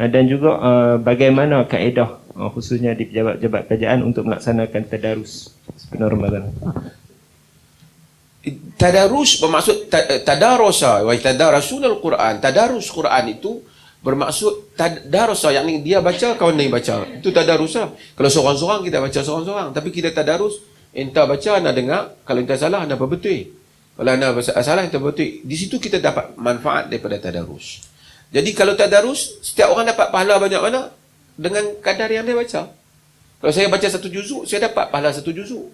Dan juga bagaimana kaedah khususnya di pejabat-pejabat kerajaan untuk melaksanakan tadarus sepenuh Ramadan. Tadarus bermaksud tadarasa wa tadarasul Quran. Tadarus Quran itu bermaksud tadarasa, yakni dia baca kawan lain baca. Itu tadarus lah. Kalau seorang-seorang kita baca seorang-seorang, tapi kita tadarus, entah baca anda dengar, kalau entah salah anda berbetul. Kalau anda salah entah betul. Di situ kita dapat manfaat daripada tadarus. Jadi kalau tadarus, setiap orang dapat pahala banyak mana dengan kadar yang dia baca. Kalau saya baca satu juzuk, saya dapat pahala satu juzuk.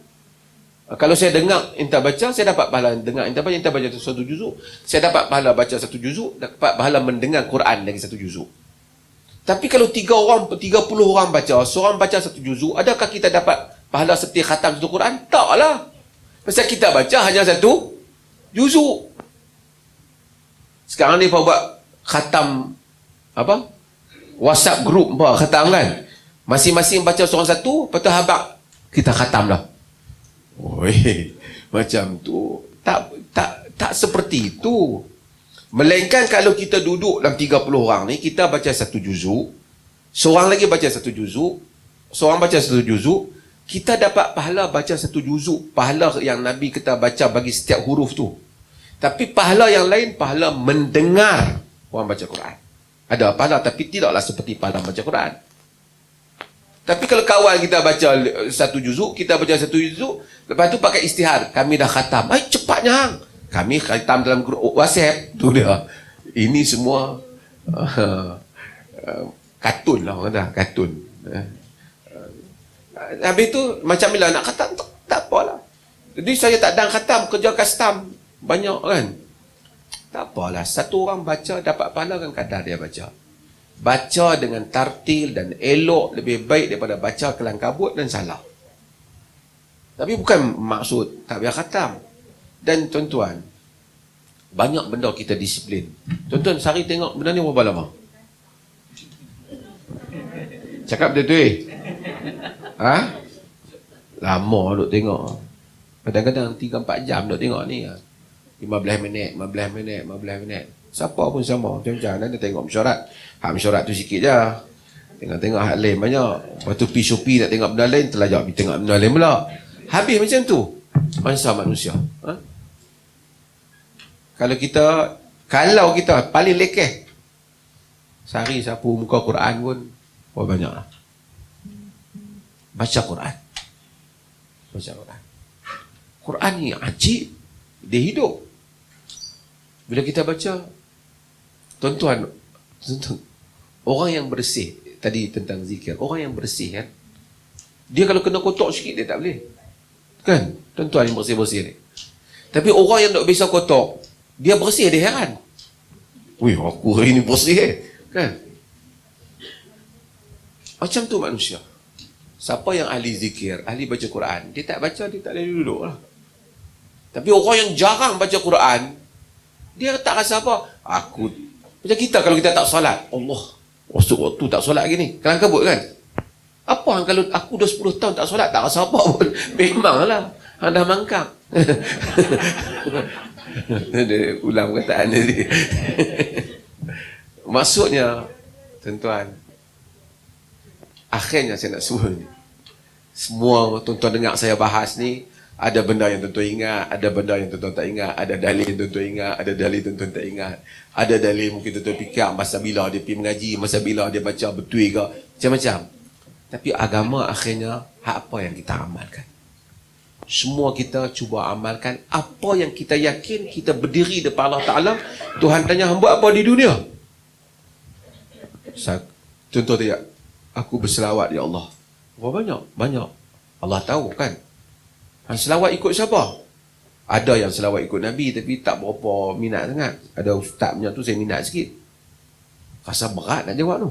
Kalau saya dengar entah baca, saya dapat pahala dengar entah baca satu juzuk. Saya dapat pahala baca satu juzuk, dapat pahala mendengar Quran lagi satu juzuk. Tapi kalau 30 orang baca, seorang baca satu juzuk, adakah kita dapat pahala seperti khatam satu Quran? Taklah. Pasal kita baca hanya satu juzuk. Sekarang ni buat khatam apa? WhatsApp group khatam kan? Masing-masing baca seorang satu, lepas tu habaq kita khatam lah. Oi, macam tu tak seperti itu. Melainkan kalau kita duduk dalam 30 orang ni, kita baca satu juzuk, seorang lagi baca satu juzuk, seorang baca satu juzuk, kita dapat pahala baca satu juzuk, pahala yang Nabi kita baca bagi setiap huruf tu. Tapi pahala yang lain, pahala mendengar orang baca Quran. Ada pahala, tapi tidaklah seperti pahala baca Quran. Tapi kalau kawan kita baca satu juzuk, kita baca satu juzuk, lepas tu pakai istihar, kami dah khatam. Cepatnya hang. Kami khatam dalam grup WhatsApp. Tu dia. Ini semua kartun lah orang dah, kartun. Habis tu macam bila nak khatam, tak apalah. Jadi saya tak dan khatam, kerja custom banyak kan. Tak apalah, satu orang baca dapat pahala kan kadar dia baca. Baca dengan tartil dan elok lebih baik daripada baca kelang kabut dan salah. Tapi bukan maksud tak biar khatam. Dan tuan-tuan, banyak benda kita disiplin. Tuan-tuan, sehari tengok benda ni berapa lama? Cakap betul-betul lama duk tengok. Kadang-kadang 3-4 jam duk tengok ni. 15 minit. Siapa pun sama. Macam-macam anda tengok mesyuarat. Hak mesyuarat tu sikit je. Tengok-tengok hak lain banyak. Lepas tu pergi Shopee nak tengok benda lain, terlajak pergi tengok benda lain pula. Habis macam tu bangsa manusia. Kalau kita paling lekeh, sehari sapu muka Quran pun banyak lah. Baca Quran. Quran ni ajib. Dia hidup. Bila kita baca, tuan-tuan, orang yang bersih, tadi tentang zikir, orang yang bersih kan, dia kalau kena kotor sikit dia tak boleh. Kan? Tuan-tuan yang bersih-bersih ni. Tapi orang yang tak biasa kotor, dia bersih, dia heran. Wih, aku hari ni bersih kan? Macam tu manusia. Siapa yang ahli zikir, ahli baca Quran, dia tak baca, dia tak boleh duduk lah. Tapi orang yang jarang baca Quran, dia tak rasa apa. Aku, macam kita kalau kita tak solat, Allah, waktu tak solat lagi ni, kelang kabut kan? Apa kalau aku dah 10 tahun tak solat, tak rasa apa pun. Memanglah, anda mangkang. Dia ulang perkataan tadi. Maksudnya, tuan-tuan, akhirnya saya nak suruh ni. Semua tuan-tuan dengar saya bahas ni, ada benda yang tuan-tuan ingat, ada benda yang tuan-tuan tak ingat, ada dalil yang tuan-tuan ingat, ada dalil tuan-tuan tak ingat. Ada dalil mungkin tuan-tuan fikir masa bila dia pergi mengaji, masa bila dia baca betul ke, macam-macam. Tapi agama akhirnya apa yang kita amalkan. Semua kita cuba amalkan apa yang kita yakin, kita berdiri depan Allah Ta'ala, Tuhan tanya hamba apa di dunia? Contoh dia, aku berselawat ya Allah. Berapa banyak? Banyak. Allah tahu kan? Selawat ikut siapa? Ada yang selawat ikut Nabi tapi tak berapa minat sangat. Ada ustaz punya tu saya minat sikit. Rasa berat nak jawab tu.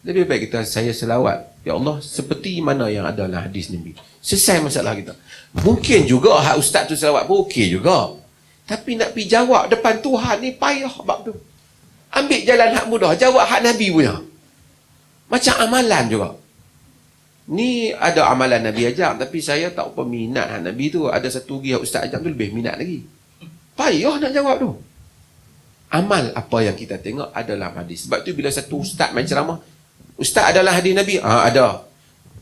Lebih baik kita, saya selawat ya Allah seperti mana yang ada dalam hadis Nabi. Selesai masalah kita. Mungkin juga hak ustaz tu selawat pun okey juga. Tapi nak pergi jawab depan Tuhan ni payah bab tu. Ambil jalan hak mudah, jawab hak Nabi punya. Macam amalan juga. Ni ada amalan Nabi ajak, tapi saya tak apa minat hak Nabi tu. Ada satu lagi ustaz ajak tu lebih minat lagi. Payah nak jawab tu. Amal apa yang kita tengok adalah hadis. Sebab tu bila satu ustaz main ceramah, ustaz adalah hadis Nabi? Ada.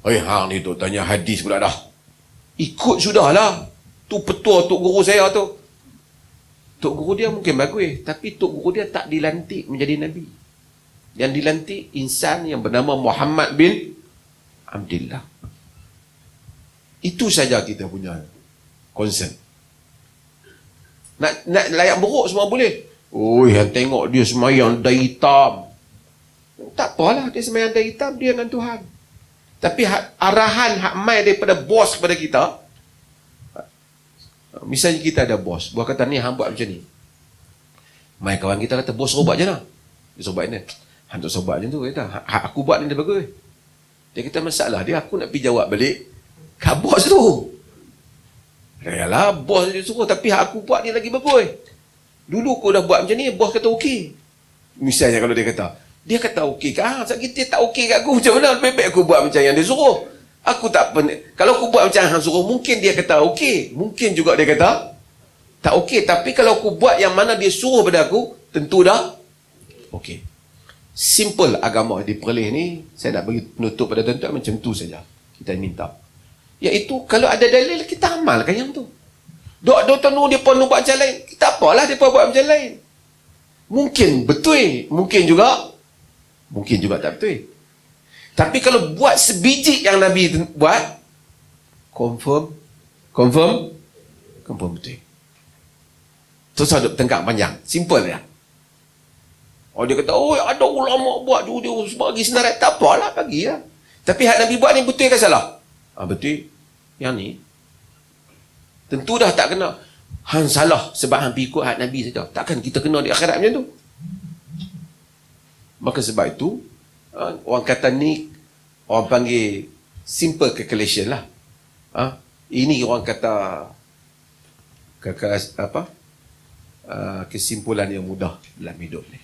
Hang ni tu tanya hadis pula dah. Ikut sudahlah. Tu petua tok guru saya tu. Tok guru dia mungkin bagus, tapi tok guru dia tak dilantik menjadi Nabi. Yang dilantik insan yang bernama Muhammad bin Abdullah. Itu saja kita punya concern. Nak layak buruk semua boleh. Yang tengok dia semayang dai hitam. Tak apalah dia semayang dai hitam, dia dengan Tuhan. Tapi arahan hak mai daripada bos kepada kita. Misalnya kita ada bos, buat kata ni hang buat macam ni. Mai kawan kita kata bos sobat je lah. Dia sobat ni. Hang tak sobat macam tu kata. Hak aku buat ni dia bagus. Dia kata masalah dia aku nak pergi jawab balik kat bos tu. Yalah bos dia suruh tapi hak aku buat ni lagi bagus. Dulu aku dah buat macam ni, bos kata okey. Misalnya kalau dia kata okey kan, sakit dia tak okey kat aku, macam mana lebih baik aku buat macam yang dia suruh. Aku tak kalau aku buat macam hang suruh, mungkin dia kata okey, mungkin juga dia kata tak okey, tapi kalau aku buat yang mana dia suruh pada aku, tentu dah okey. Simple agama diperoleh ni, saya nak bagi penutup pada tuan-tuan macam tu saja. Kita minta. Iaitu kalau ada dalil kita amalkan yang tu. Dok tanu dia pun buat macam lain. Kita apalah dia pun buat macam lain. Mungkin betul, mungkin juga tak betul. Tapi kalau buat sebiji yang Nabi buat, confirm betul. Terus ada tengkak panjang. Simple ya. Dia kata, ada ulama buat dia bagi senarai. Tak apalah, bagilah. Tapi hak Nabi buat ni betul ke salah? Betul. Yang ni tentu dah tak kena. Hang salah sebab hang ikut hak Nabi saja. Takkan kita kena di akhirat macam tu. Maka sebab itu orang kata ni, orang panggil simple calculation lah. Ini orang kata kesimpulan yang mudah dalam hidup ni.